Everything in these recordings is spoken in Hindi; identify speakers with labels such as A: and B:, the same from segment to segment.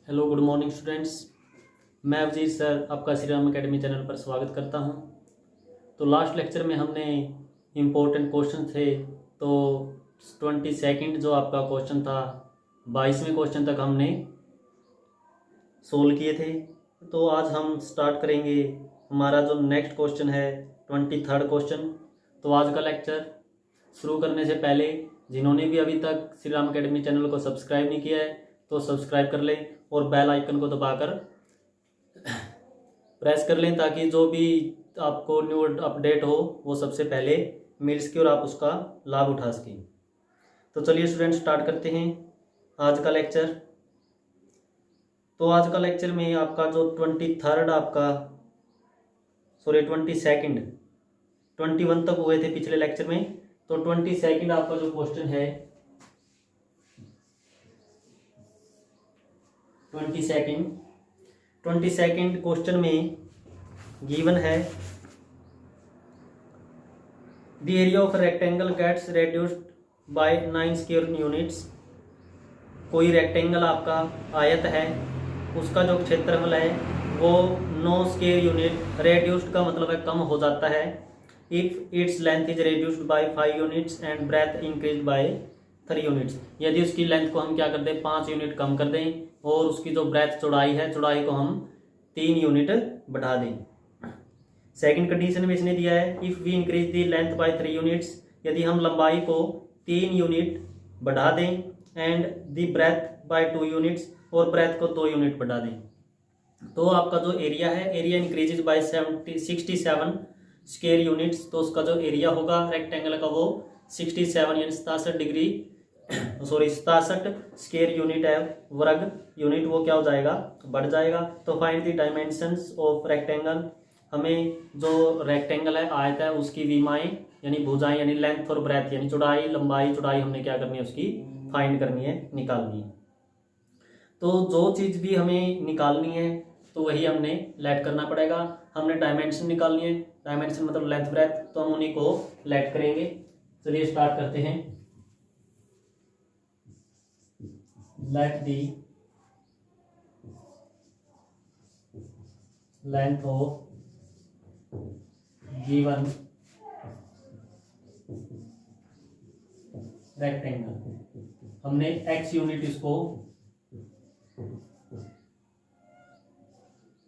A: Hello good morning students. मैं अवजीत सर आपका श्री राम अकेडमी चैनल पर स्वागत करता हूं। तो लास्ट लेक्चर में हमने इम्पोर्टेंट क्वेश्चन थे तो 22 जो आपका क्वेश्चन था 22वें क्वेश्चन तक हमने सोल्व किए थे। तो आज हम स्टार्ट करेंगे हमारा जो नेक्स्ट क्वेश्चन है 23rd क्वेश्चन। तो आज का लेक्चर शुरू करने से पहले जिन्होंने भी अभी तक श्री राम अकेडमी चैनल को सब्सक्राइब नहीं किया है तो सब्सक्राइब कर लें और बेल आइकन को दबाकर प्रेस कर लें ताकि जो भी आपको न्यू अपडेट हो वो सबसे पहले मिल सके और आप उसका लाभ उठा सकें। तो चलिए स्टूडेंट स्टार्ट करते हैं आज का लेक्चर। तो आज का लेक्चर में आपका जो 23rd आपका 21 तक हुए थे पिछले लेक्चर में। तो 22 आपका जो क्वेश्चन है 22 क्वेश्चन में गिवन है the area of rectangle gets reduced by 9 square units. कोई रेक्टेंगल आपका आयत है उसका जो क्षेत्रफल है वो 9 स्क्वायर यूनिट रेड्यूस्ड का मतलब है कम हो जाता है if its length is reduced by 5 units and breadth increase by 3 units. यदि उसकी लेंथ को हम क्या कर दें 5 यूनिट कम कर दें और उसकी जो ब्रेथ चौड़ाई है चौड़ाई को हम 3 यूनिट बढ़ा दें। सेकंड कंडीशन में इसने दिया है if we increase the length by 3 units, यदि हम लंबाई को 3 यूनिट बढ़ा दें and the breadth by 2 units और ब्रेथ को 2 यूनिट बढ़ा दें। तो आपका जो एरिया है area increases by 67 square units. तो उसका जो एरिया होगा रेक्टेंगल का वो 67 यानी 67 स्क्वायर यूनिट है वर्ग यूनिट, वो क्या हो जाएगा बढ़ जाएगा। तो find the dimensions of rectangle, हमें जो रेक्टेंगल है आयत है उसकी विमाएं यानी भुजाएं यानी लेंथ और ब्रेथ यानी चौड़ाई लंबाई चौड़ाई हमने क्या करनी है उसकी फाइंड करनी है निकालनी है। तो जो चीज़ भी हमें निकालनी है तो वही हमने लेट करना पड़ेगा। हमने डायमेंशन निकालनी है, डायमेंशन मतलब लेंथ ब्रेथ, तो हम उन्हीं को लेट करेंगे। चलिए स्टार्ट करते हैं। Let the length of given rectangle, हमने x यूनिट इसको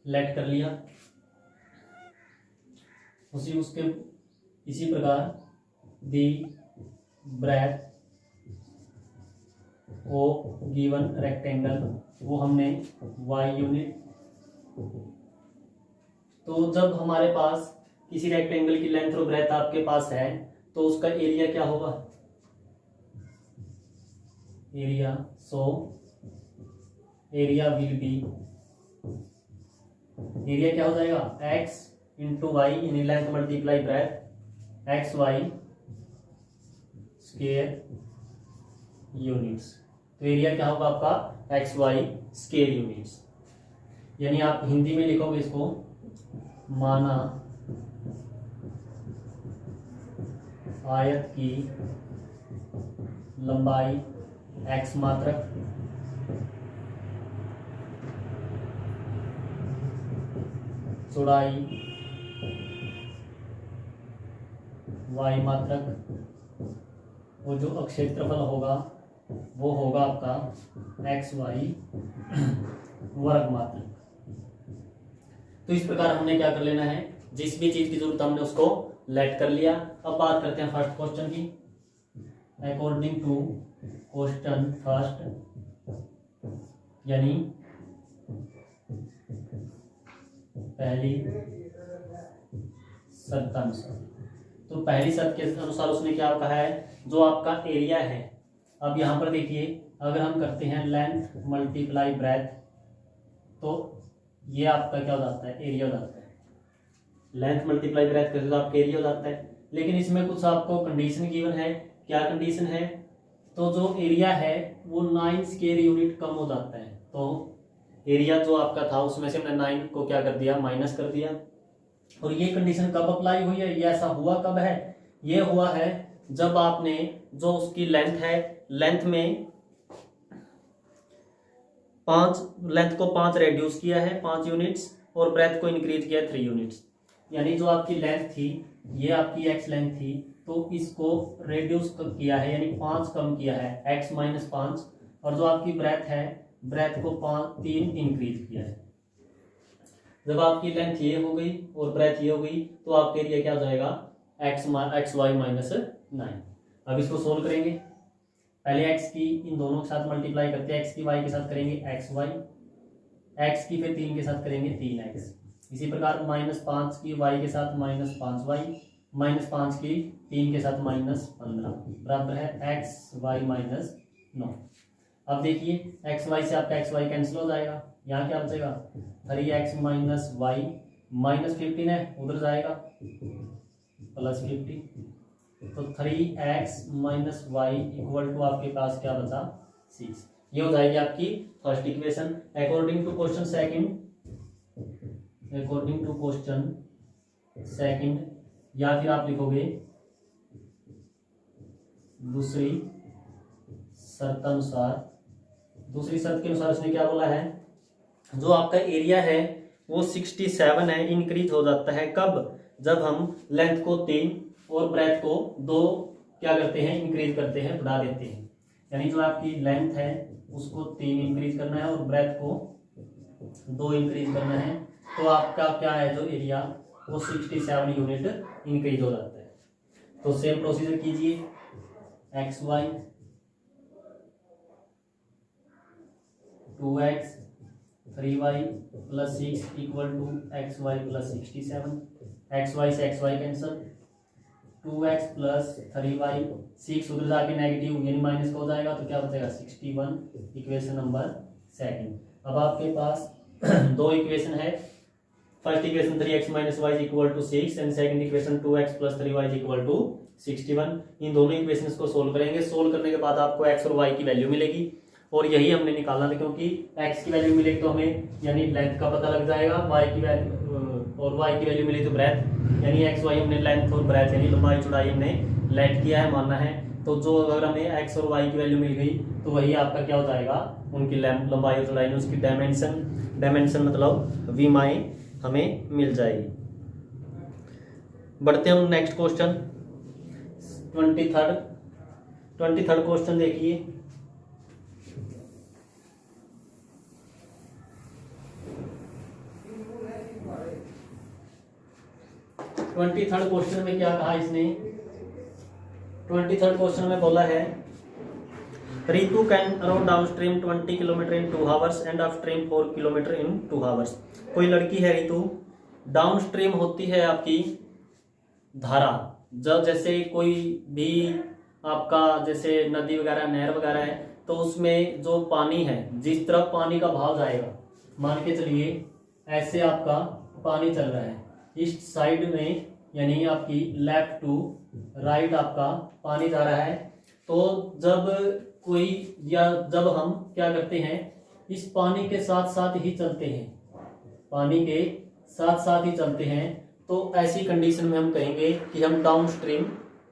A: लेट कर लिया। इसी प्रकार दी ब्रेथ ऑफ गिवन रेक्टेंगल वो हमने y यूनिट। तो जब हमारे पास किसी रेक्टेंगल की लेंथ और ब्रेथ आपके पास है तो उसका एरिया क्या होगा area. So area will be, area क्या हो जाएगा x इंटू वाई यानी length multiply breadth x y square units. तो एरिया क्या होगा आपका एक्स वाई स्क्वायर यूनिट्स। यानी आप हिंदी में लिखोगे इसको माना आयत की लंबाई x मात्रक चौड़ाई y मात्रक और जो क्षेत्रफल होगा वो होगा आपका एक्स वाई वर्ग मात्रक। तो इस प्रकार हमने क्या कर लेना है जिस भी चीज की जरूरत हमने उसको लेट कर लिया। अब बात करते हैं फर्स्ट क्वेश्चन की। अकॉर्डिंग टू क्वेश्चन फर्स्ट यानी पहली शर्तानुसार, तो पहली शर्त के अनुसार उसने क्या कहा है जो आपका एरिया है। अब यहां पर देखिए अगर हम करते हैं लेंथ मल्टीप्लाई ब्रेथ तो ये आपका क्या हो जाता है एरिया हो जाता है। लेंथ मल्टीप्लाई ब्रेथ करते तो आपका एरिया हो जाता है। लेकिन इसमें कुछ आपको कंडीशन गिवन है। क्या कंडीशन है तो जो एरिया है वो 9 स्क्वायर यूनिट कम हो जाता है। तो एरिया जो आपका था उसमें से हमने 9 को क्या कर दिया माइनस कर दिया। और ये कंडीशन कब अप्लाई हुई है ये ऐसा हुआ कब है ये हुआ है जब आपने जो उसकी लेंथ है लेंथ में लेंथ को 5 रेड्यूस किया है 5 यूनिट्स, और ब्रेथ को इंक्रीज किया 3 यूनिट्स। यानी जो आपकी लेंथ थी, ये आपकी एक्स लेंथ थी, तो इसको रेड्यूस किया है, यानी 5 कम किया है, एक्स माइनस 5। और जो आपकी ब्रेथ है, ब्रेथ को 3 इंक्रीज किया है। जब आपकी लेंथ ये हो गई और ब्रेथ ये हो गई, तो आपके लिए क्या हो जाएगा, एक्स वाई माइनस 9। अब इसको सोल्व करेंगे। पहले एक्स की इन दोनों के साथ मल्टीप्लाई करते हैं, एक्स की वाई के साथ करेंगे एक्स वाई, एक्स की फिर 3 के साथ करेंगे 3x। इसी प्रकार -5 की वाई के साथ -5y, -5 की 3 के साथ -15 बराबर है एक्स वाई माइनस 9। अब देखिए एक्स वाई से आपका एक्स वाई कैंसिल हो जाएगा, यहाँ क्या बचेगा 3x माइनस वाई, -15 है उधर जाएगा +50, तो 3x minus y equal to आपके पास क्या बचा 6। ये हो जाएगी आपकी first equation. According to question second, या फिर आप लिखोगे दूसरी शर्त के अनुसार इसने क्या बोला है, जो आपका एरिया है वो 67 है, इंक्रीज हो जाता है कब, जब हम लेंथ को 3 और ब्रेथ को 2 क्या करते हैं, इंक्रीज करते हैं, बढ़ा देते हैं। यानी जो आपकी लेंथ है उसको 3 इंक्रीज करना है और ब्रेथ को 2 इंक्रीज करना है, तो आपका क्या है जो एरिया वो 67 यूनिट इंक्रीज हो जाता है। तो सेम प्रोसीजर कीजिए, x y 2x 3y plus 6 equal to x y plus 67। X y से x y cancel, 2x plus 3y, 6 उधर जाके नेगेटिव यानी माइनस का हो जाएगा, तो क्या बचेगा 61, इक्वेशन नंबर सेकंड। अब आपके पास दो इक्वेशन है, first equation 3x minus y equal to 6 and second equation 2x plus 3y equal to 61। इन दोनों इक्वेशंस को सोल्व करेंगे। सोल्व करने के बाद आपको x और y की वैल्यू मिलेगी, और यही हमने निकालना था, क्योंकि x की वैल्यू मिलेगी तो हमें यानी लेंथ का पता लग जाएगा, y की वैल्यू और y की वैल्यू मिली तो ब्रेथ, यानी एक्स वाई हमने लेंथ और ब्रेथ यानी लंबाई चौड़ाई हमने लेट किया है, मानना है। तो जो अगर हमें x और y की वैल्यू मिल गई तो वही आपका क्या हो जाएगा, उनकी लंबाई और चौड़ाई में उसकी डायमेंशन मतलब वीमाई हमें मिल जाएगी। बढ़ते हैं नेक्स्ट क्वेश्चन 23rd क्वेश्चन देखिए। थर्ड क्वेश्चन में क्या कहा इसने, 23rd क्वेश्चन में बोला है Ritu can row downstream 20 kilometre in 2 hours and upstream 4 kilometre in 2 hours. कोई लड़की है रितु, डाउन स्ट्रीम होती है आपकी धारा, जब जैसे कोई भी आपका जैसे नदी वगैरह नहर वगैरह है, तो उसमें जो पानी है जिस तरफ पानी का बहाव जाएगा, मान के चलिए ऐसे आपका पानी चल रहा है, इस साइड में यानी आपकी लेफ्ट टू राइट आपका पानी जा रहा है, तो जब कोई या जब हम क्या करते हैं, इस पानी के साथ साथ ही चलते हैं, पानी के साथ साथ ही चलते हैं, तो ऐसी कंडीशन में हम कहेंगे कि हम डाउन स्ट्रीम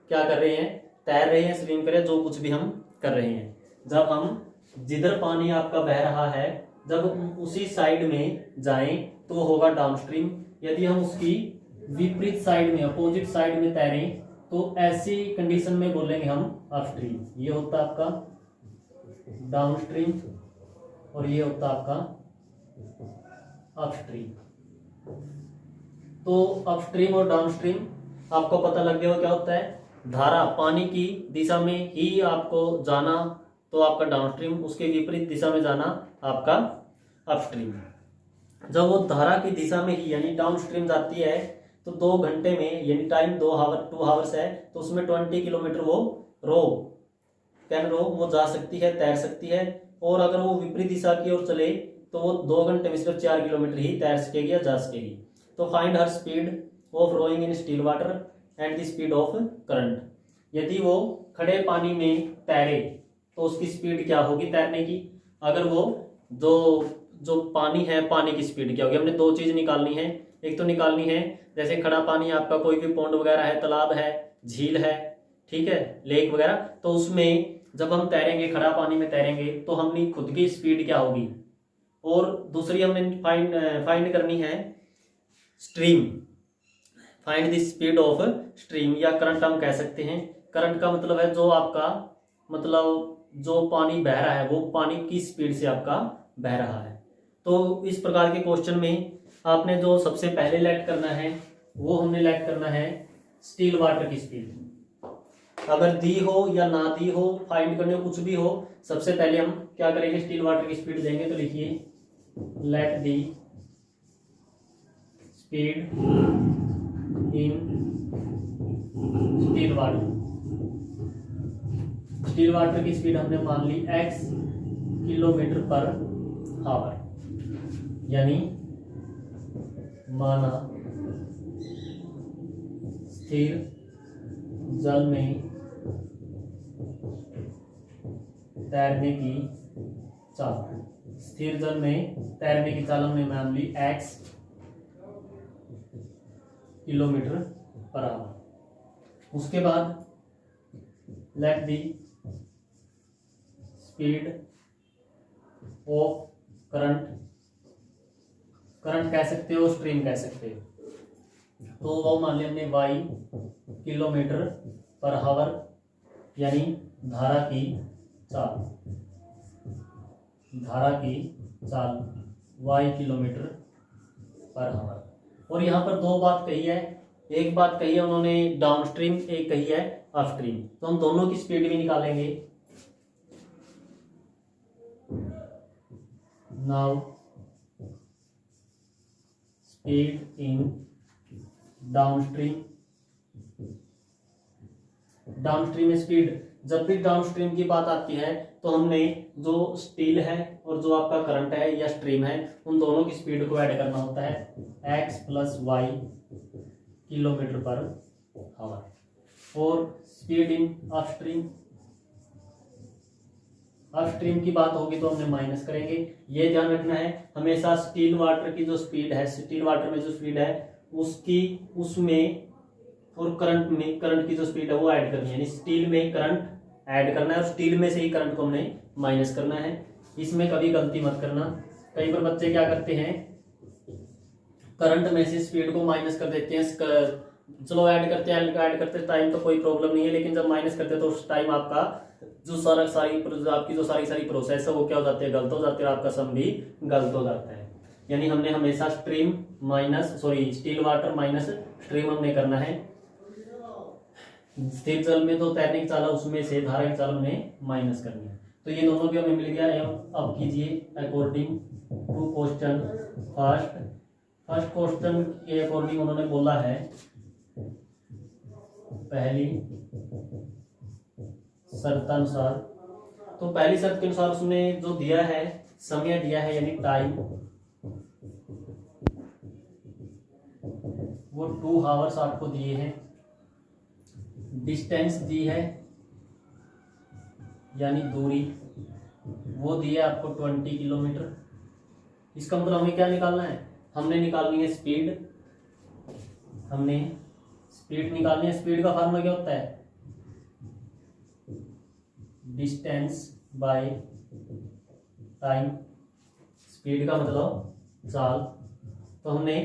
A: क्या कर रहे हैं, तैर रहे हैं, स्विम कर रहे हैं, जो कुछ भी हम कर रहे हैं। जब हम जिधर पानी आपका बह रहा है जब उसी साइड में जाएं तो होगा डाउन स्ट्रीम। यदि हम उसकी विपरीत साइड में अपोजिट साइड में तैरें तो ऐसी कंडीशन में बोलेंगे हम अपस्ट्रीम। ये होता आपका डाउनस्ट्रीम और ये होता आपका अपस्ट्रीम। तो अपस्ट्रीम और डाउनस्ट्रीम आपको पता लग गया क्या होता है, धारा पानी की दिशा में ही आपको जाना तो आपका डाउनस्ट्रीम, उसके विपरीत दिशा में जाना आपका अपस्ट्रीम। जब वो धारा की दिशा में ही यानी डाउनस्ट्रीम जाती है तो 2 घंटे में यानी टाइम 2 आवर्स है, तो उसमें 20 किलोमीटर वो वो जा सकती है, तैर सकती है। और अगर वो विपरीत दिशा की ओर चले तो वो 2 घंटे में सिर्फ 4 किलोमीटर ही तैर सकेगी या जा सकेगी। तो find her speed of rowing in still water and the speed of current. यदि वो खड़े पानी में तैरे तो उसकी स्पीड क्या होगी तैरने की, अगर वो जो पानी है पानी की स्पीड क्या होगी। हमने 2 चीज निकालनी है, एक तो निकालनी है जैसे खड़ा पानी आपका कोई भी पॉन्ड वगैरह है, तालाब है, झील है, ठीक है, लेक वगैरह, तो उसमें जब हम तैरेंगे खड़ा पानी में तैरेंगे तो हमने खुद की स्पीड क्या होगी, और दूसरी हमने फाइंड करनी है stream, find the speed of stream, या करंट हम कह सकते हैं। करंट का मतलब है जो आपका मतलब जो पानी बह रहा है वो पानी की स्पीड से आपका बह रहा है। तो इस प्रकार के क्वेश्चन में आपने जो सबसे पहले लेट करना है वो हमने लेट करना है स्टिल वाटर की स्पीड। अगर दी हो या ना दी हो, फाइंड करने हो, कुछ भी हो, सबसे पहले हम क्या करेंगे, स्टिल वाटर की स्पीड देंगे। तो लिखिए let the speed in still water. Still water की स्पीड हमने मान ली x किलोमीटर पर आवर, यानी माना स्थिर जल में तैरने की चाल, स्थिर जल में तैरने की चाल हमने मान ली x किलोमीटर पर आवर। उसके बाद let the speed of current, current कह सकते हो, स्ट्रीम कह सकते हो, तो वो मान लिया हमने y किलोमीटर पर आवर, यानी धारा की चाल, धारा की चाल y किलोमीटर पर आवर। और यहाँ पर दो बात कही है, एक बात कही है उन्होंने डाउन स्ट्रीम, एक कही है अप स्ट्रीम, तो हम दोनों की स्पीड भी निकालेंगे। Now speed in down stream, down stream में स्पीड, जब भी डाउन स्ट्रीम की बात आती है तो हमने जो स्टील है और जो आपका करंट है या स्ट्रीम है उन दोनों की स्पीड को ऐड करना होता है x plus y kilometre per hour. और स्पीड इन अपस्ट्रीम, अपस्ट्रीम की बात होगी तो हमने माइनस करेंगे। ये ध्यान रखना है हमेशा स्टील वाटर की जो स्पीड है, स्टील वाटर में जो स्पीड है उसकी उसमें और करंट में, करंट की जो स्पीड है वो ऐड करनी है, यानी स्टील में करंट ऐड करना है और स्टील में से ही करंट को हमने माइनस करना है। इसमें कभी गलती मत करना। कई बार बच्चे क्या करते हैं, करंट में से स्पीड को माइनस कर देते हैं। चलो ऐड करते टाइम तो कोई प्रॉब्लम नहीं है, लेकिन जब माइनस करते हैं तो उस टाइम आपका जो आपकी जो सारी प्रोसेस है वो क्या हो जाती है, गलत हो जाती है, और आपका सम भी गलत हो जाता है। यानी हमने हमेशा स्टील वाटर माइनस स्ट्रीम हमने करना है। स्थिर जल में तो तैरने की चाल है, उसमें से धारा की चाल हमने माइनस करनी है। तो ये दोनों भी हमें मिल गया। अब कीजिए according to question first question के अकॉर्डिंग उन्होंने बोला है पहली शर्तानुसार, तो पहली शर्त के अनुसार उसने जो दिया है समय दिया है यानी टाइम, वो 2 आवर्स आपको दिए हैं। डिस्टेंस दी है यानी दूरी, वो दी है आपको 20 किलोमीटर। इसका मतलब हमें क्या निकालना है, हमने निकालनी है स्पीड, हमने स्पीड निकालनी है। स्पीड का फार्मूला क्या होता है, डिस्टेंस बाय टाइम। स्पीड का मतलब चाल, तो हमने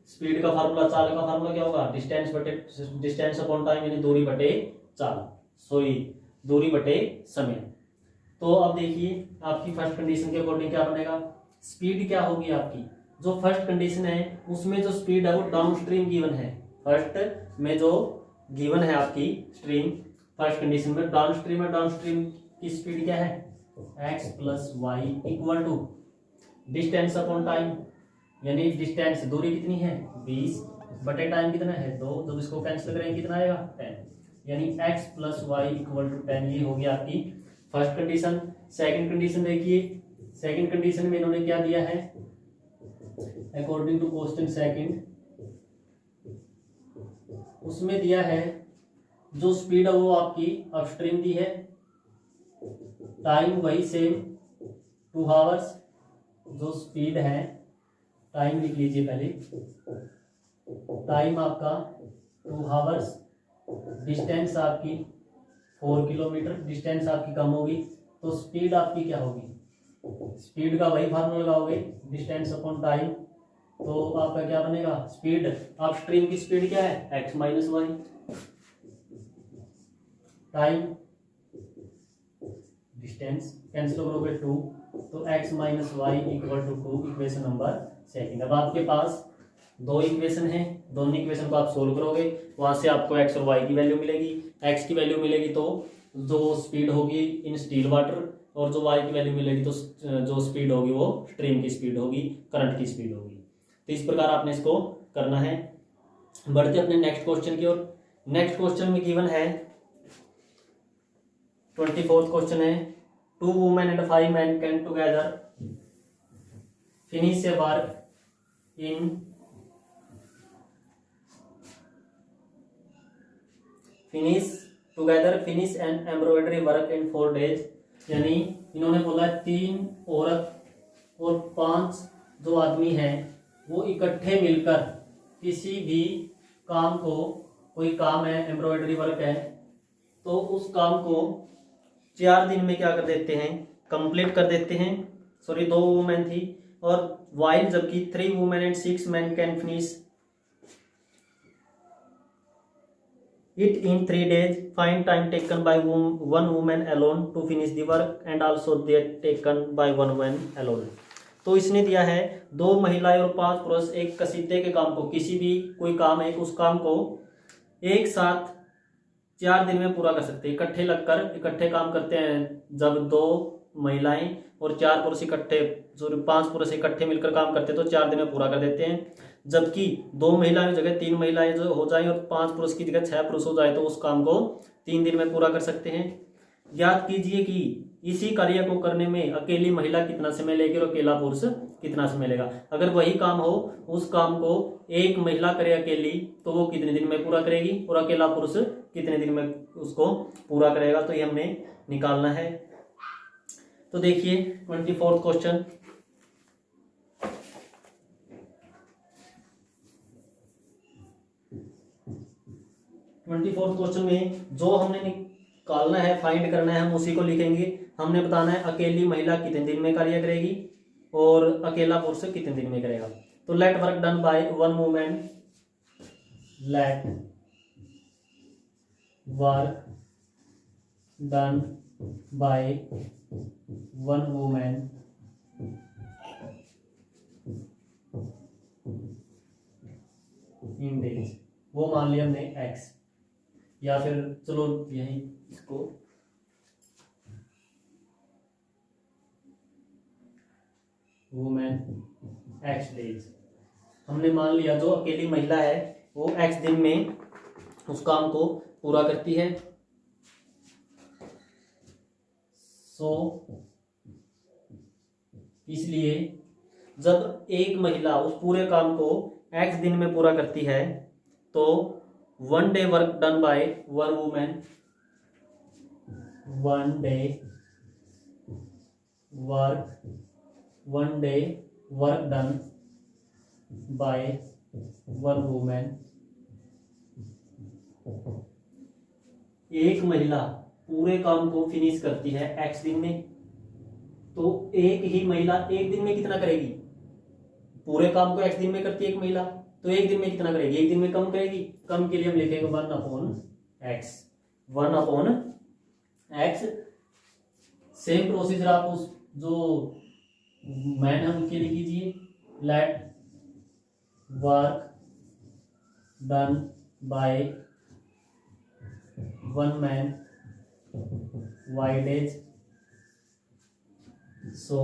A: स्पीड का फार्मूला, चाल का फार्मूला क्या होगा, डिस्टेंस अपॉन टाइम, यानी दूरी बटे चाल, दूरी बटे समय। तो अब देखिए आपकी फर्स्ट कंडीशन के अकॉर्डिंग क्या बनेगा, स्पीड क्या होगी आपकी, जो फर्स्ट कंडीशन है उसमें जो स्पीड है वो डाउन स्ट्रीम गिवन है। फर्स्ट में जो गिवन है आपकी स्ट्रीम, फर्स्ट कंडीशन में डाउन स्ट्रीम है, डाउन स्ट्रीम की स्पीड क्या है, x plus y equal to distance upon time, यानी डिस्टेंस दूरी कितनी है 20 बटे टाइम कितना है 2, जब इसको कैंसिल करेंगे कितना आएगा 10, यानी x plus y equal to 10। ये हो गया आपकी फर्स्ट कंडीशन। सेकंड कंडीशन देखिए, सेकंड कंडीशन में इन्होंने क्या दिया है, अकॉर्डिंग टू क्वेश्चन सेकंड, उसमें दिया है जो स्पीड है वो आपकी अपस्ट्रीम दी है, टाइम वही सेम 2 आवर्स, जो स्पीड है टाइम लिख लीजिए पहले, टाइम आपका 2 आवर्स, डिस्टेंस आपकी 4 किलोमीटर, डिस्टेंस आपकी कम होगी तो स्पीड आपकी क्या होगी स्पीड का वही फार्मूला लगाओगे, डिस्टेंस अपॉन टाइम। तो आपका क्या बनेगा, स्पीड अपस्ट्रीम की स्पीड क्या है, x minus y, time distance cancel करोगे 2, तो x minus y equal to 2, equation number second. अब आपके पास दो इक्वेशन है, दोनों इक्वेशन को आप सोल्व करोगे, वहां से आपको x और y की वैल्यू मिलेगी। x की वैल्यू मिलेगी तो जो स्पीड होगी इन स्टील वाटर, और जो y की वैल्यू मिलेगी तो जो स्पीड होगी वो स्ट्रीम की स्पीड होगी, करंट की स्पीड होगी। तो इस प्रकार आपने इसको करना है। बढ़ते अपने नेक्स्ट क्वेश्चन की ओर। नेक्स्ट क्वेश्चन में गिवन है 24th क्वेश्चन है, 2 women and 5 men can together finish a work in finish an embroidery work in 4 days। यानी इन्होंने बोला 3 औरत और 5 जो आदमी हैं वो इकट्ठे मिलकर किसी भी काम को, कोई काम है एम्ब्रॉयडरी वर्क है, तो उस काम को 4 दिन में क्या कर देते हैं, कंप्लीट कर देते हैं। सॉरी 2 वुमेन थी, और वाइल जबकि 3 women and 6 men can finish it in 3 days। Find time taken by one woman alone to finish the work and also that taken by one woman alone। तो इसने दिया है 2 महिलाएं और 5 पुरुष एक कसीदे के काम को, किसी भी कोई काम है उस काम को एक साथ 4 दिन में पूरा कर सकते हैं। इकट्ठे लगकर इकट्ठे काम करते हैं। जब 2 महिलाएं और 4 पुरुष इकट्ठे, जो 5 पुरुष इकट्ठे मिलकर काम करते हैं तो 4 दिन में पूरा कर देते हैं। जबकि 2 महिलाओं की जगह 3 महिलाएं जो हो जाए और 5 पुरुष की जगह 6 पुरुष हो जाए तो उस काम को 3 दिन में पूरा कर सकते हैं। याद कीजिए कि इसी कार्य को करने में अकेली महिला कितना समय लेगी और अकेला पुरुष कितना समय लेगा। अगर वही काम हो, उस काम को एक महिला करे अकेली तो वो कितने दिन में पूरा करेगी, और अकेला पुरुष कितने दिन में उसको पूरा करेगा। तो ये हमने निकालना है। तो देखिए 24th क्वेश्चन, में जो हमने निकालना है, फाइंड करना है, हम उसी को लिखेंगे। हमने बताना है अकेली महिला कितने दिन में कार्य करेगी और अकेला पुरुष कितने दिन में करेगा। तो let work done by one women, let work done by one women in days, वो मान लिया हमने x, या फिर चलो यही इसको वुमेन x डेज हमने मान लिया। जो अकेली महिला है वो x दिन में उस काम को पूरा करती है। सो इसलिए जब एक महिला उस पूरे काम को x दिन में पूरा करती है तो 1 day work done by one women, 1 day work done by one women. एक महिला पूरे काम को फिनिश करती है x दिन में, तो एक ही महिला एक दिन में कितना करेगी, पूरे काम को x दिन में करती है एक महिला, तो एक दिन में कितना करेगी, एक दिन में कम करेगी। कम के लिए हम लिखेंगे 1/x, 1/x। सेम प्रोसीजर आप उस जो मैन है उनके लिए कीजिए। Let work done by one man y days, so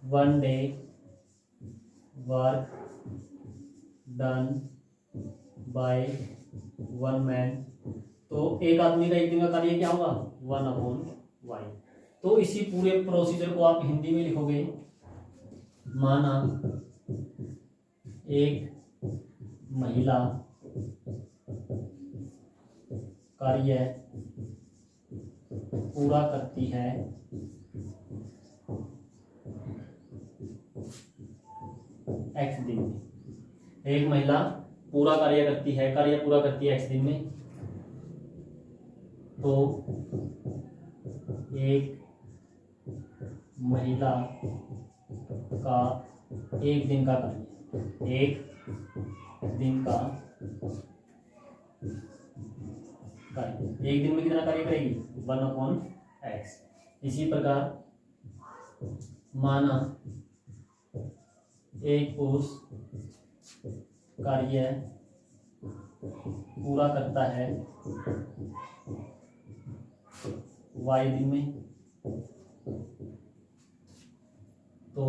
A: 1 day work done by one man. तो एक आदमी का एक दिन का कार्य क्या होगा, 1/y। तो इसी पूरे प्रोसीजर को आप हिंदी में लिखोगे। माना एक महिला कार्य पूरा करती है x दिन में, एक महिला पूरा कार्य पूरा करती है x दिन में, तो एक महिला का एक दिन का कार्य, एक दिन का कार्य, एक दिन में कितना कार्य करेगी 1/x। इसी प्रकार माना एक पुरुष कार्य पूरा करता है y दिन में, तो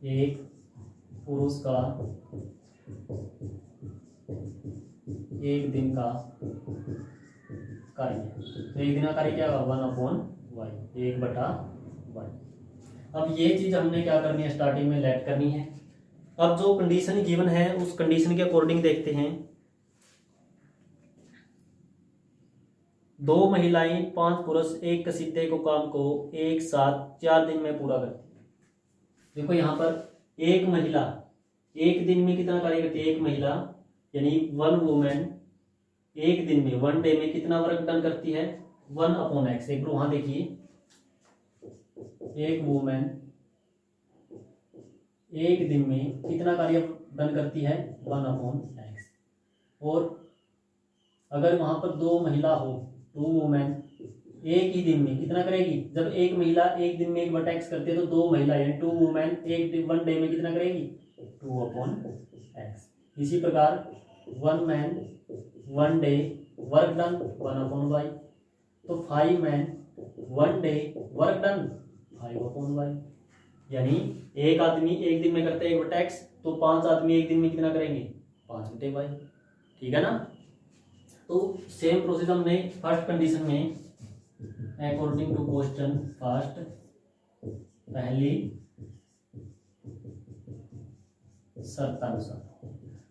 A: एक पुरुष का एक दिन का कार्य, तो एक दिन का कार्य क्या होगा 1/y, 1/y। अब ये चीज हमने क्या करनी है, स्टार्टिंग में लेट करनी है। अब जो कंडीशन गिवन है उस कंडीशन के अकॉर्डिंग देखते हैं। 2 महिलाएं 5 पुरुष एक कसीदे को काम को एक साथ 4 दिन में पूरा करती है। देखो यहाँ पर एक महिला एक दिन में कितना कार्य करती है, एक महिला यानी 1 वुमेन एक दिन में 1 डे में कितना वर्क डन करती है 1/x। एक वहां देखिए, एक वुमेन एक दिन में कितना कार्य डन करती है 1/x। और अगर वहां पर 2 महिला हो, 2 वुमेन एक ही दिन में कितना करेगी, जब एक महिला एक दिन में 1/x करती है तो 2 महिला यानी 2 वुमेन 1 डे में कितना करेगी 2/x। इसी प्रकार 1 man 1 day work done 1/y, तो 5 man 1 day work done 5/y। यानी एक आदमी एक दिन में करते हैं 1/x, तो 5 आदमी एक दिन में कितना करेंगे 5/y। ठीक है ना। तो सेम प्रोसेस हमने फर्स्ट कंडीशन में अकॉर्डिंग टू क्वेश्चन फर्स्ट, पहली शर्तानुसार,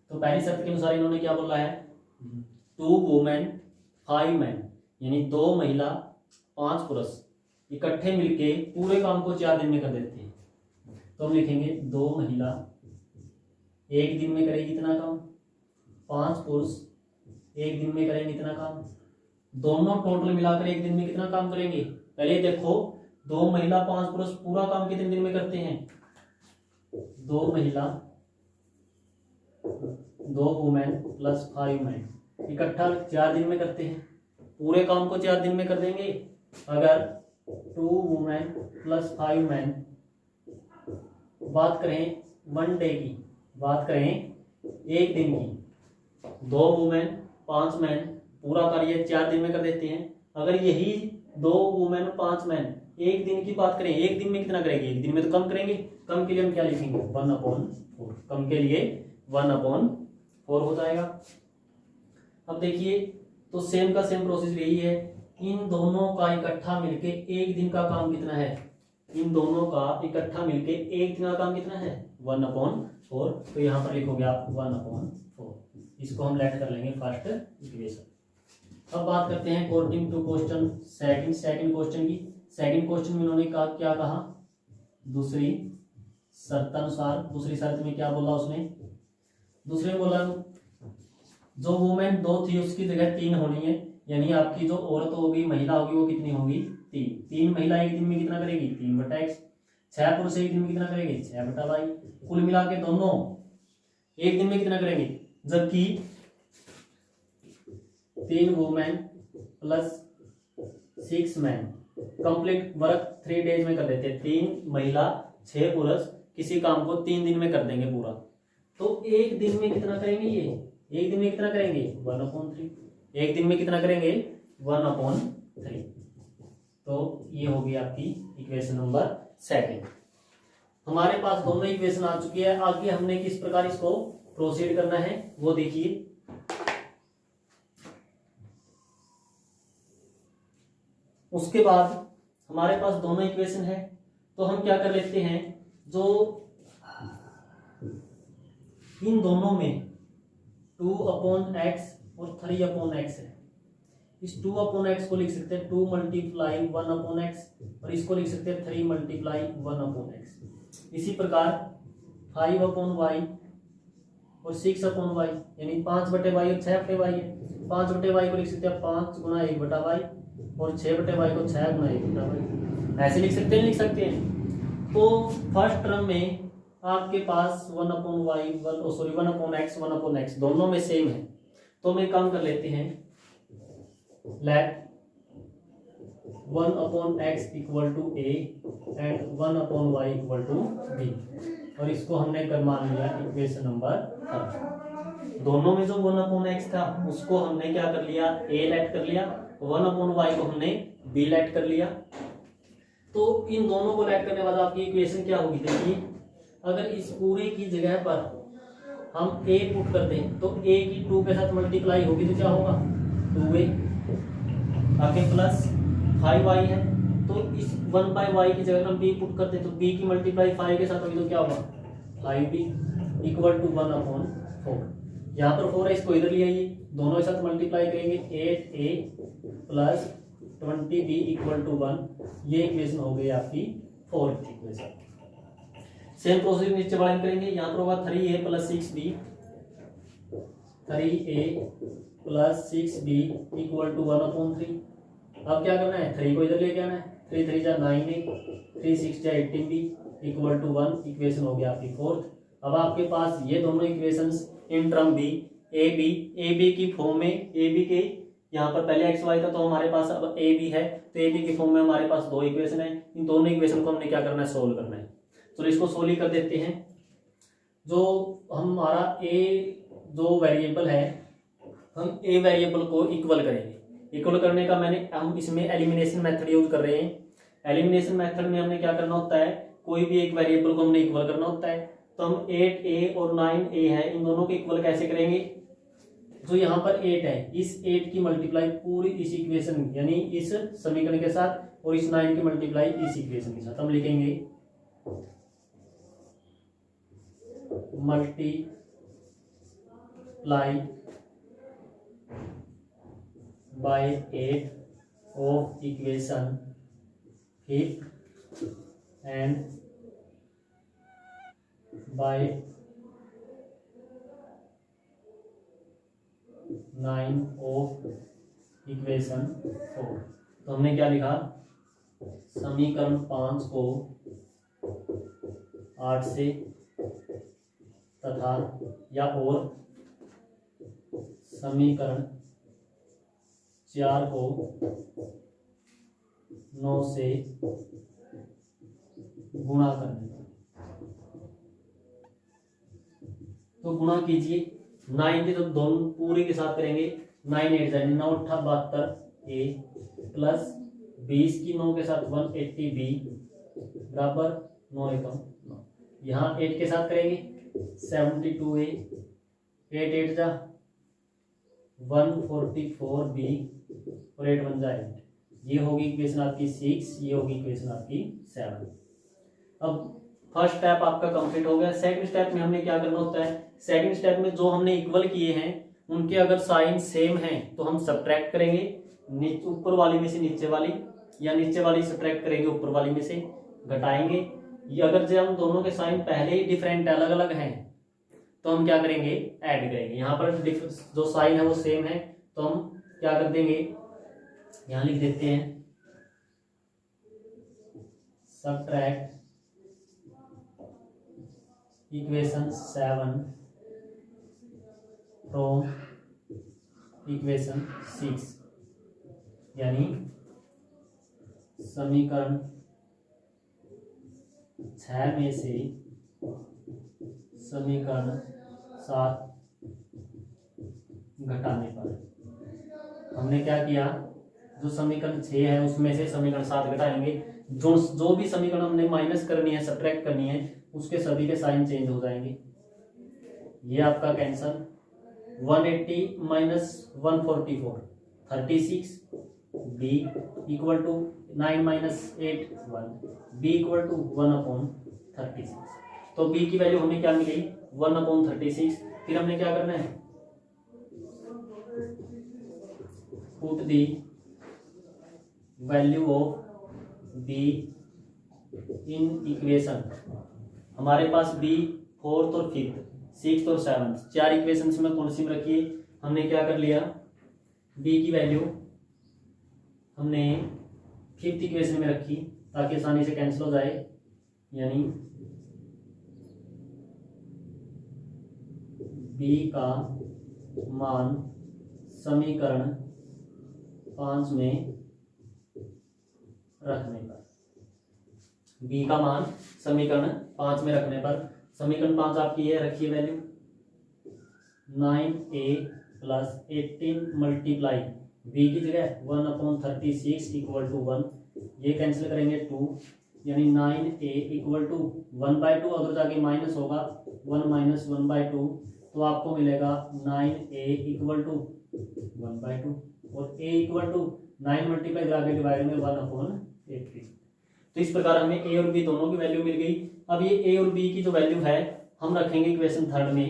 A: तो पहली शर्त के अनुसार इन्होंने क्या बोला है 2 वुमेन 5 मैन, यानी 2 महिला 5 पुरुष इकट्ठे मिलके पूरे काम को 4 दिन में कर देते हैं। तो हम लिखेंगे 2 महिला एक दिन में करेगी इतना काम, 5 पुरुष एक दिन में करेंगे इतना काम, दोनों टोटल मिलाकर एक दिन में कितना काम करेंगे। पहले देखो 2 महिला 5 पुरुष पूरा काम कितने दिन में करते हैं, 2 महिला 2 वुमेन प्लस 5 मैन इकट्ठा 4 दिन में करते हैं, पूरे काम को 4 दिन में कर देंगे। अगर 2 वुमेन प्लस 5 मैन बात करें 1 डे की, बात करें एक दिन की, 2 वुमेन 5 मैन पूरा कार्य 4 दिन में कर देते हैं। अगर यही 2 वुमेन 5 मैन एक दिन की बात करें, एक दिन में कितना करेंगे, एक दिन में तो कम करेंगे, कम के लिए हम क्या लिखेंगे 1/4, कम के लिए 1/4 हो जाएगा। अब देखिए तो सेम का सेम प्रोसेस यही है, इन दोनों का इकट्ठा मिलके एक दिन का काम कितना है, इन दोनों का इकट्ठा मिलके एक दिन का काम कितना है 1/4, तो यहाँ पर लिखोगे आप 1/4। इसको हम लेट कर लेंगे फर्स्ट इक्वेशन। अब बात करते हैं according to question second question की। सेकंड क्वेश्चन में उन्होंने क्या कहा, दूसरी शर्तानुसार, दूसरी शर्त में क्या बोला उसने, दूसरे में बोला जो वुमेन 2 थी उसकी जगह 3 होनी है, यानी आपकी जो औरत होगी महिला होगी वो कितनी होगी 3 महिला एक दिन में कितना करेगी 3/x, 6 पुरुष एक दिन में कितना करेंगे 6/y। कुल मिला के दोनों एक दिन में कितना करेंगे, जबकि 3 women plus 6 man complete work 3 days में कर देते हैं। 3 महिला 6 पुरुष किसी काम को 3 दिन में कर देंगे पूरा, तो एक दिन में कितना करेंगे, ये एक दिन में कितना करेंगे 1/3, एक दिन में कितना करेंगे 1/3। तो ये होगी आपकी इक्वेशन नंबर सेकंड। हमारे पास दोनों इक्वेशन आ चुकी है, आगे हमने किस प्रकार इसको प्रोसीड करना है वो देखिए। उसके बाद हमारे पास दोनों इक्वेशन है, तो हम क्या कर लेते हैं, जो इन दोनों में 2/x और 3/x है, इस 2/x को लिख सकते हैं 2 × 1/x और इसको लिख सकते हैं 3 × 1/x। इसी प्रकार 5/y और 6/y यानी 5/y और 6/y है, 5/y को लिख सकते हैं 5 × 1/y और 6/y को 6 गुना 1 बराबर, ऐसे लिख सकते हैं, लिख सकते हैं। तो फर्स्ट टर्म में आपके पास 1/y 1/x 1/x दोनों में सेम है, तो हम एक काम कर लेते हैं, let 1/x equal to a and 1/y equal to b, और इसको हमने कर मान लिया इक्वेशन नंबर। दोनों में जो 1/x था उसको हमने क्या कर लिया, a लेट कर लिया, 1/y को हमने b लेट कर लिया। तो इन दोनों को लेट करने के बाद आपकी इक्वेशन क्या होगी, देखिए अगर इस पूरे की जगह पर हम a पुट कर दें तो a की 2 के साथ मल्टीप्लाई होगी तो क्या होगा 2a, आगे प्लस 5y है, तो इस 1/y की जगह हम b पुट करते तो b की मल्टीप्लाई 5 के साथ होगी तो क्या होगा 5b इक्वल टू 1/4। यहाँ पर 4 है, इसको इधर ले आइए, दोनों के साथ मल्टीप्लाई करेंगे 8a plus 20b equal to 1। ये इक्वेशन हो गई आपकी 4th इक्वेशन। सेम प्रोसेस नीचे वाले में करेंगे, यहाँ पर होगा 3a plus 6b, 3a plus 6b equal to 1/3। अब क्या करना है, 3 को इधर लेके आना है, 3 3 जा 9a, 3 6 जा 18b इक्वल टू 1। इक्वेशन हो गया आपकी 4th। अब आपके पास ये दोनों equations in term b a b की फॉर्म में, ए बी के यहाँ पर पहले एक्स वाई था तो हमारे पास अब ए बी है, तो ए बी की फॉर्म में हमारे पास दो इक्वेशन है। इन दोनों इक्वेशन को हमने क्या करना है, सोल्व करना है। चलो इसको सोल्व कर देते हैं। जो हमारा ए जो वेरिएबल है, हम ए वेरिएबल को इक्वल करेंगे। इक्वल करने का हम इसमें एलिमिनेशन मेथड यूज कर रहे हैं। एलिमिनेशन मेथड में हमने क्या करना होता है, कोई भी एक वेरिएबल को हमने इक्वल करना होता है। तो हम 8a और 9a है, इन दोनों को इक्वल कैसे करेंगे, जो यहाँ पर 8 है इस 8 की मल्टीप्लाई पूरी इस इक्वेशन यानी इस समीकरण के साथ, और इस 9 की मल्टीप्लाई इस इक्वेशन के साथ। हम लिखेंगे multiply by 8 of equation 5th and by 9 of equation 4। तो हमने क्या लिखा, समीकरण 5 को 8 से तथा या और समीकरण 4 को 9 से गुणा करने। तो गुणा कीजिए, 9 के तो दोनों पूरे के साथ करेंगे, 9 8 जाए 9 8 72 ए प्लस 20 की 9 के साथ 180 बी बराबर 9 एकम 9। यहाँ 8 के साथ करेंगे 72 ए, 8 8 जा 144 बी और 8 1 जाए 8। ये होगी इक्वेशन आपकी 6, ये होगी इक्वेशन आपकी 7। अब फर्स्ट स्टेप आपका कंप्लीट हो गया। सेकंड स्टेप में हमें क्या करना होता है, सेकंड स्टेप में जो हमने इक्वल किए हैं उनके अगर साइन सेम हैं तो हम सब्ट्रैक्ट करेंगे, ऊपर वाली में से नीचे वाली, या नीचे वाली सब्ट्रैक्ट करेंगे ऊपर वाली में से, घटाएंगे। ये अगर जब हम दोनों के साइन पहले ही डिफरेंट अलग अलग हैं तो हम क्या करेंगे, ऐड करेंगे। यहाँ पर जो साइन है वो सेम है तो हम क्या कर देंगे, यहाँ लिख देते हैं सब्ट्रैक्ट इक्वेशन 7 फ्रॉम इक्वेशन 6, यानी समीकरण 6 में से समीकरण 7 घटाने पर हमने क्या किया, जो समीकरण 6 है उसमें से समीकरण 7 घटाएंगे। जो भी समीकरण हमने माइनस करनी है, सब्ट्रैक्ट करनी है, उसके सभी के साइन चेंज हो जाएंगे। ये आपका cancel 180 minus 144 36 b equal to 9 minus 8 1 b equal to 1/36। तो b की वैल्यू हमें क्या मिली 1/36। फिर हमने क्या करना है, put the value of b in equation. हमारे पास b 4th और 5th 6th और 7th 4 इक्वेशंस में कौन सी में रखिए, हमने क्या कर लिया, b की वैल्यू हमने फिफ्थ इक्वेशन में रखी ताकि आसानी से कैंसिल हो जाए, यानी b का मान समीकरण 5 में रखने पर, b का मान समीकरण 5 में रखने पर, समीकरण 5 आपकी ये रखिए value 9a plus 18 multiply b की जगह 1/36 इक्वल टू 1, ये कैंसिल करेंगे 2, यानी 9a इक्वल टू 1/2, अगर जाके माइनस होगा 1 माइनस 1/2 तो आपको मिलेगा 9a इक्वल टू 1/2, और a इक्वल टू 9 मल्टीप्लाई आगे डिवाइड में 1/18। तो इस प्रकार हमें a और b दोनों की वैल्यू मिल गई। अब ये a और b की जो वैल्यू है हम रखेंगे इक्वेशन थर्ड में।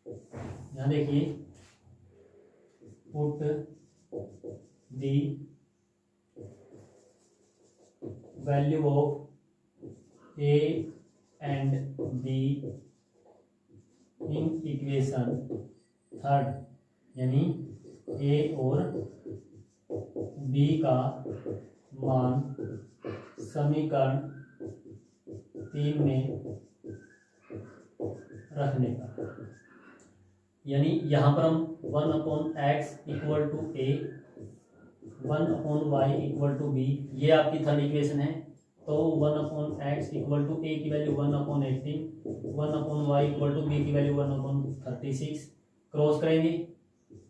A: यहाँ देखिए, put the value of a and b in equation third, यानी a और b का मान समीकरण 3 में रखने का, यानी यहाँ पर हम 1/x equal to a, 1/y equal to b, ये आपकी थर्ड इक्वेशन है। तो 1/x इक्वल टू a की value 1/18, 1/y equal to b की वैल्यू 1/36, क्रॉस करेंगे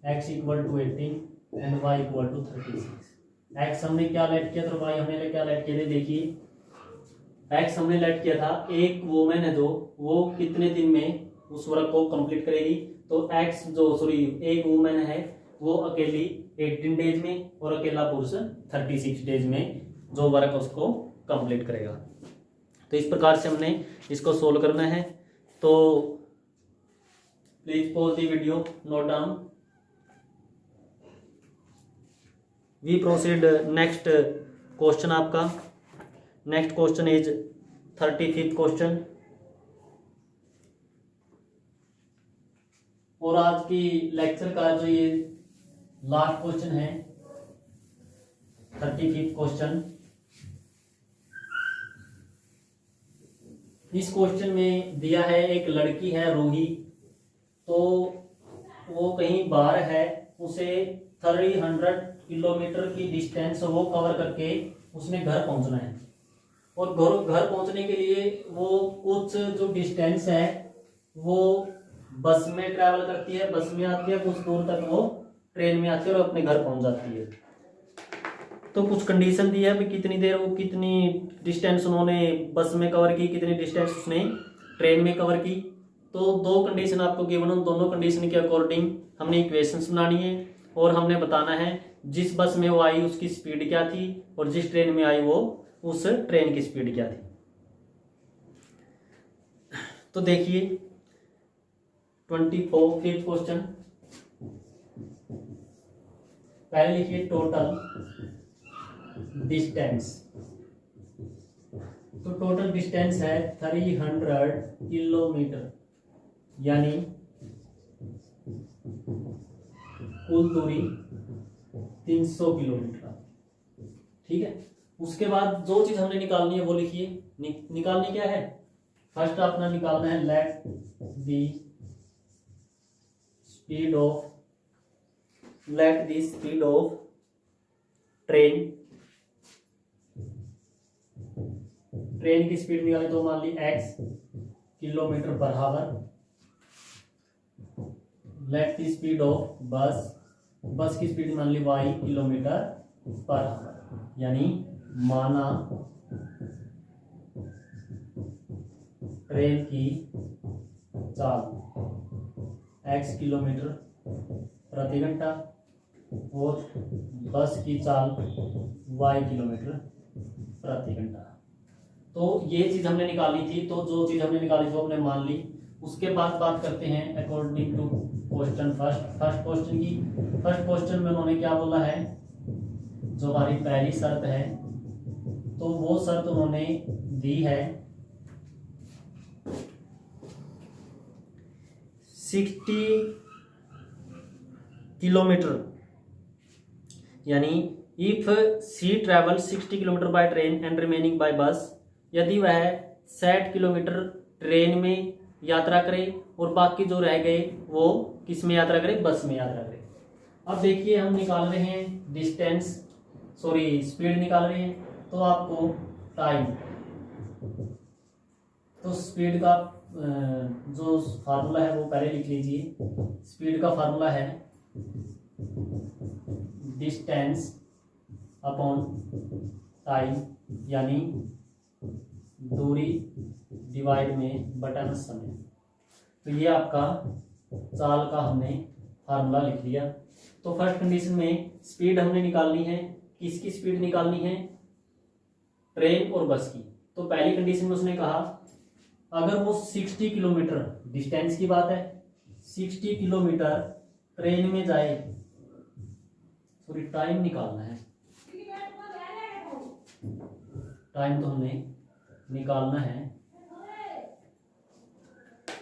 A: x equal to 18 and y equal to 36। x हमने क्या लेट किया था, y हमने क्या लेट किया था, देखिए x हमने लेट किया था एक वोमेन है जो वो कितने दिन में उस वर्क को कंप्लीट करेगी, तो x जो एक वुमेन है वो अकेली 18 डेज में और अकेला पुरुष 36 डेज में जो वर्क उसको कंप्लीट करेगा। तो इस प्रकार से हमने इसको सोल्व करना है। तो please pause the video, note down. We proceed next question आपका। Next question is 35th question, और आज की लेक्चर का जो ये लास्ट क्वेश्चन है 35th क्वेश्चन। इस क्वेश्चन में दिया है एक लड़की है रूही, तो वो कहीं बाहर है, उसे 300 किलोमीटर की डिस्टेंस वो कवर करके उसने घर पहुंचना है, और घर पहुंचने के लिए वो कुछ जो डिस्टेंस है वो बस में ट्रैवल करती है, बस में आती है, कुछ दूर तक वो ट्रेन में आती है और अपने घर पहुंच जाती है। तो कुछ कंडीशन दी है भी कितनी देर वो कितनी डिस्टेंस उन्होंने बस में कवर की, कितनी डिस्टेंस उसने ट्रेन में कवर की। तो दो कंडीशन आपको गिवन, उन दोनों कंडीशन के अकॉर्डिंग हमने इक्वेशंस बनानी है और हमने बताना है जिस बस में वो आई उसकी स्पीड क्या थी और जिस ट्रेन में आई वो उस ट्रेन की स्पीड क्या थी। तो देखिए 24th क्वेश्चन, पहले लिखिए टोटल डिस्टेंस। तो टोटल डिस्टेंस है 300 किलोमीटर, यानी कुल दूरी 300 किलोमीटर। ठीक है, उसके बाद जो चीज हमने निकालनी है वो लिखिए। निकालनी क्या है, फर्स्ट अपना निकालना है let the speed of train की स्पीड निकाली, तो मान ली x kilometre per our. Let the speed of बस की स्पीड मान ली y किलोमीटर पर आवर, यानी माना ट्रेन की चाल x किलोमीटर प्रति घंटा और बस की चाल y किलोमीटर प्रति घंटा। तो ये चीज हमने निकाली थी, तो जो चीज हमने निकाली थी वो हमने मान ली। उसके बाद बात करते हैं according to question first question की। फर्स्ट क्वेश्चन में उन्होंने क्या बोला है, जो हमारी पहली शर्त है, तो वो शर्त उन्होंने दी है 60 किलोमीटर, यानी if she travel 60 kilometre by train and remaining by bus, यदि वह 60 किलोमीटर ट्रेन में यात्रा करे और बाकी जो रह गए वो किस में यात्रा करे, बस में यात्रा करे। अब देखिए हम निकाल रहे हैं डिस्टेंस, सॉरी स्पीड निकाल रहे हैं, तो आपको टाइम, तो स्पीड का जो फार्मूला है वो पहले लिख लीजिए। स्पीड का फार्मूला है डिस्टेंस अपॉन टाइम, यानी दूरी डिवाइड में बटा समय। तो ये आपका चाल का हमने फार्मूला लिख लिया। तो फर्स्ट कंडीशन में स्पीड हमने निकालनी है, किसकी स्पीड निकालनी है, ट्रेन और बस की। तो पहली कंडीशन में उसने कहा अगर वो 60 किलोमीटर, डिस्टेंस की बात है, 60 किलोमीटर ट्रेन में जाए, सॉरी टाइम निकालना है, टाइम तो हमने निकालना है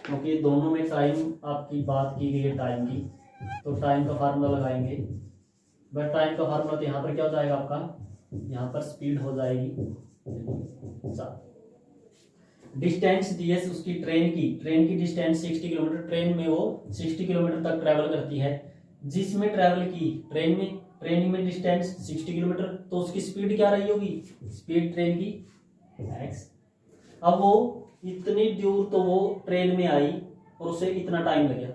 A: क्योंकि दोनों में टाइम आपकी बात की गई है टाइम की, तो टाइम का फार्मूला लगाएंगे। बट टाइम का फार्मूला तो यहाँ पर क्या हो जाएगा आपका, यहाँ पर स्पीड हो जाएगी। डिस्टेंस डीएस उसकी ट्रेन की डिस्टेंस 60 किलोमीटर, ट्रेन में वो 60 किलोमीटर तक ट्रैवल करती है। जिसमें ट्रैवल की ट्रेन में डिस्टेंस 60 किलोमीटर, तो उसकी स्पीड क्या रही होगी, स्पीड ट्रेन की x। अब वो इतनी दूर तो वो ट्रेन में आई और उसे इतना टाइम लग गया,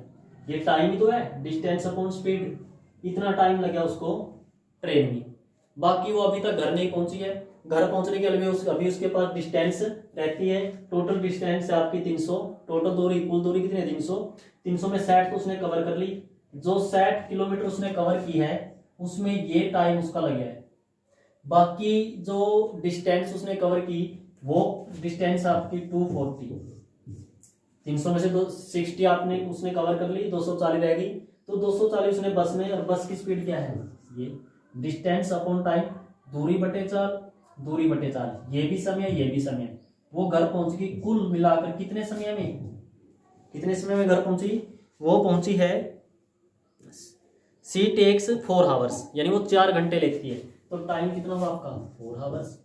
A: ये टाइम ही तो है, डिस्टेंस अपॉन स्पीड, इतना टाइम लग गया उसको ट्रेन में। बाकी वो अभी तक घर नहीं पहुंची है, घर पहुंचने के लिए अभी उसके पास डिस्टेंस रहती है, टोटल डिस्टेंस है आपकी 300, टोटल दूरी कुल दूरी कितनी है 300, 300 में 60 तो उसने कवर कर ली। जो 60 किलोमीटर उसने कवर की है उसमें ये टाइम उसका लग गया है। बाकी जो डिस्टेंस उसने कवर की वो डिस्टेंस आपकी 240, 300 में से 60 आपने उसने कवर कर ली, 240 रह गई, तो 240 उसने बस में, और बस की स्पीड क्या है, ये डिस्टेंस अपॉन टाइम, दूरी बटे चाल, ये भी समय, वो घर पहुंच गई कुल मिलाकर कितने समय में घर पहुंची, वो पहुंची है सी टेक्स 4 आवर्स, यानी वो 4 घंटे लेती है। तो टाइम कितना हुआ आपका 4 आवर्स,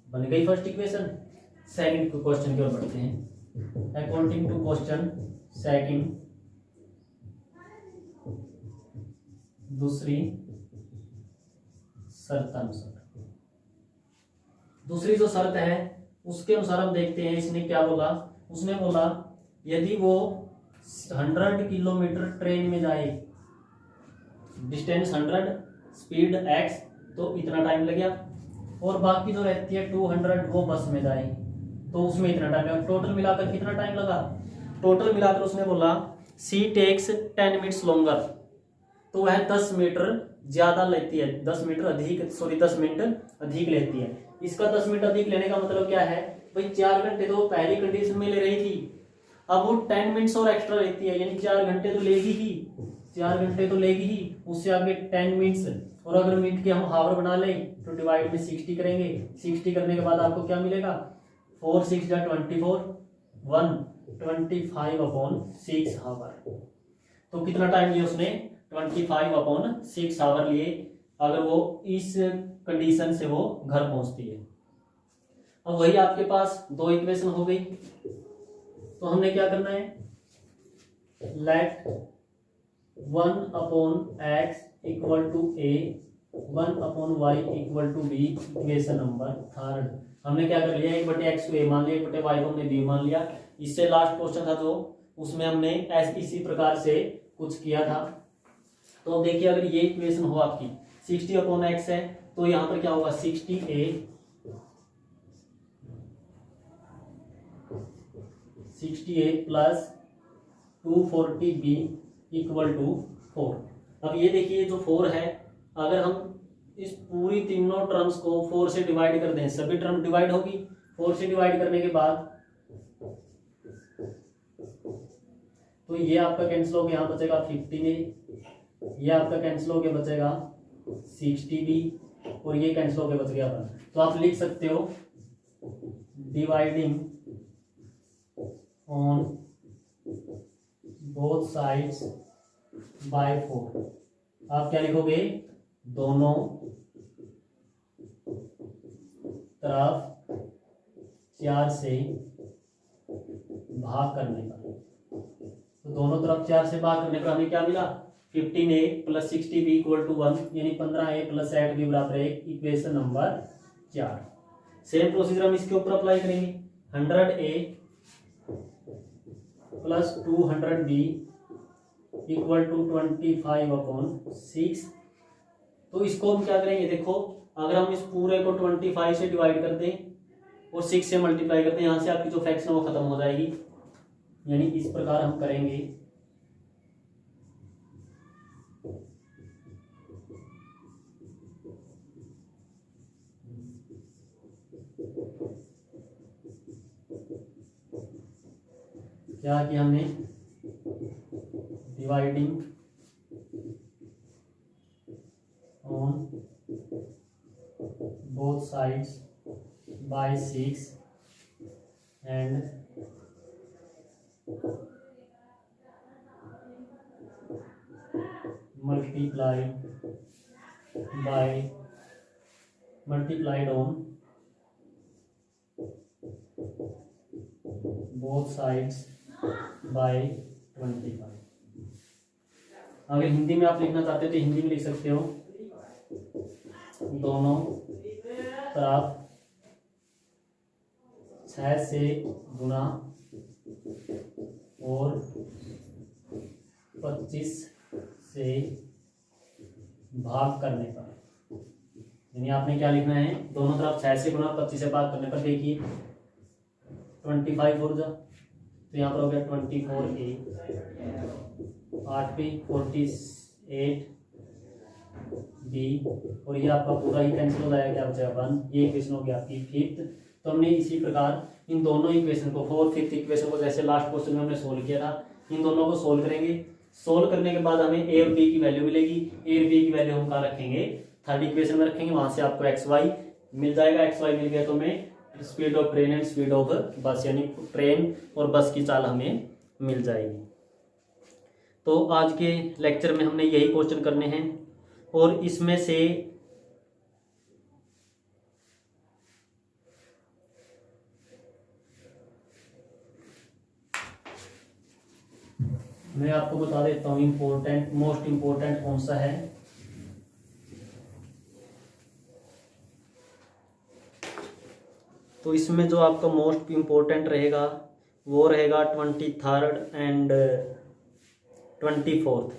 A: बन गई फर्स्ट इक्वेशन। सेकंड क्वेश्चन की ओर बढ़ते हैं। अकॉर्डिंग टू क्वेश्चन सेकंड, दूसरी शर्त अनुसार, दूसरी जो शर्त है उसके अनुसार हम देखते हैं इसने क्या बोला। उसने बोला यदि वो 100 किलोमीटर ट्रेन में जाए, डिस्टेंस 100, स्पीड x, तो इतना टाइम लग गया, और बाकी जो रहती है 200 वो बस में जाए तो उसमें इतना टाइम लगा। टोटल मिलाकर कितना टाइम लगा, टोटल मिलाकर उसने बोला सी टेक्स 10 मिनट्स लॉन्गर, तो वह 10 मीटर ज्यादा लेती है, 10 मिनट अधिक लेती है। इसका 10 मिनट अधिक लेने का मतलब क्या है भाई, 4 घंटे तो पहली कंडीशन में ले रही थी, अब वो 10 मिनट्स और एक्स्ट्रा लेती है, यानी 4 घंटे तो लेगी ही, उससे आगे 10 मिनट्स, और अगर मिनट के हम हावर बना लें तो डिवाइड में 60 करेंगे, 60 करने के बाद आपको क्या मिलेगा, 4 6 जा 24, 125/6 हावर। तो कितना टाइम लिया उसने, 25/6 हावर लिए, अगर वो इस कंडीशन से वो घर पहुंचती है। अब वही आपके पास 2 इक्वेशन हो गई, तो हमने क्या करना है, let 1/x equal to a, 1/y equal to b, equation number third. हमने क्या कर लिया, 1/x को a मान लिया, 1/y को हमने b मान लिया। इससे लास्ट क्वेश्चन था जो, उसमें हमने इसी प्रकार से कुछ किया था। तो अब देखिए अगर ये इक्वेशन हो आपकी 60/x है, तो यहाँ पर क्या होगा 60a plus 240b equal to 4। अब ये देखिए जो 4 है, अगर हम इस पूरी तीनों टर्म्स को 4 से डिवाइड कर दें, सभी टर्म डिवाइड होगी, 4 से डिवाइड करने के बाद तो ये आपका कैंसिल हो गया, यहाँ बचेगा 15a, ये आपका कैंसिल हो गया बचेगा 60b, और ये कैंसिल हो गया बच गया 1। तो आप लिख सकते हो dividing on both sides by 4। आप क्या लिखोगे, दोनों
B: तरफ 4 से भाग करने पर, तो दोनों तरफ 4 से भाग करने पर हमें क्या मिला, 15a + 60b = 1, यानी 15a + 8b बराबर 1, इक्वेशन नंबर 4। सेम प्रोसीजर हम इसके ऊपर अप्लाई करेंगे। 100a + 200b = 25/6। तो इसको हम क्या करेंगे, देखो अगर हम इस पूरे को 25 से डिवाइड कर दें और 6 से मल्टीप्लाई कर दें, यहाँ से आपकी जो फ्रैक्शन वो खत्म हो जाएगी, यानी इस प्रकार हम करेंगे। क्या किया हमने, dividing on both sides by 6 and multiplied on both sides by 25। अगर हिंदी में आप लिखना चाहते हो तो हिंदी में लिख सकते हो, दोनों तरफ 6 से गुना और 25 से भाग करने पर, यानी आपने क्या लिखना है, दोनों तरफ 6 से गुना 25 से भाग करने पर। देखिए 25 हो जा, तो यहाँ पर हो गया 24a, 8 पे 48b, और ये आपका पूरा ही कैंसिल हो जाएगा, क्या बचेगा 1। ये इक्वेशन हो गया आपकी 5th। तो हमने इसी प्रकार इन दोनों इक्वेशन को, 4th 5th इक्वेशन को जैसे लास्ट क्वेश्चन में हमने सोल्व किया था, इन दोनों को सोल्व करेंगे। सोल्व करने के बाद हमें a और b की वैल्यू मिलेगी। a और b की वैल्यू हम कहाँ रखेंगे, थर्ड इक्वेशन में रखेंगे, वहां से आपको xy मिल जाएगा। xy मिल गया तो हमें speed of train and speed of बस, यानी ट्रेन और बस की चाल हमें मिल जाएगी। तो आज के लेक्चर में हमने यही क्वेश्चन करने हैं, और इसमें से मैं आपको बता देता हूँ मोस्ट इम्पोर्टेंट कौन सा है। तो इसमें जो आपका मोस्ट इम्पोर्टेंट रहेगा वो रहेगा 23rd and 24th।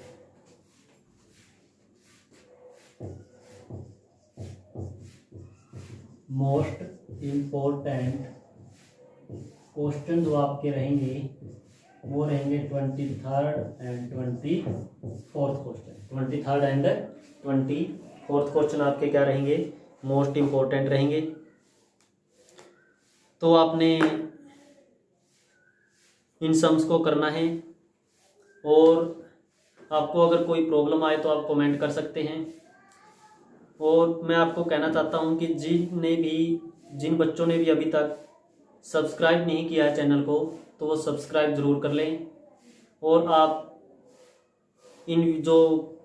B: Most important question जो आपके रहेंगे वो रहेंगे 23rd and 24th question. 23rd and 24th question आपके क्या रहेंगे, मोस्ट इम्पोर्टेंट रहेंगे। तो आपने इन सम्स को करना है, और आपको अगर कोई प्रॉब्लम आए तो आप कमेंट कर सकते हैं। और मैं आपको कहना चाहता हूं कि जिन बच्चों ने भी अभी तक सब्सक्राइब नहीं किया है चैनल को, तो वो सब्सक्राइब ज़रूर कर लें। और आप इन जो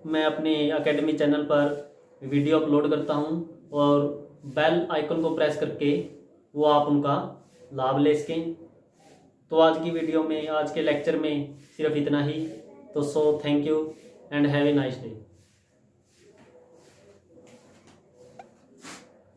B: मैं अपने एकेडमी चैनल पर वीडियो अपलोड करता हूं, और बेल आइकन को प्रेस करके वो आप उनका लाभ ले सकें। तो आज की वीडियो में, आज के लेक्चर में सिर्फ इतना ही। तो thank you and have a nice day.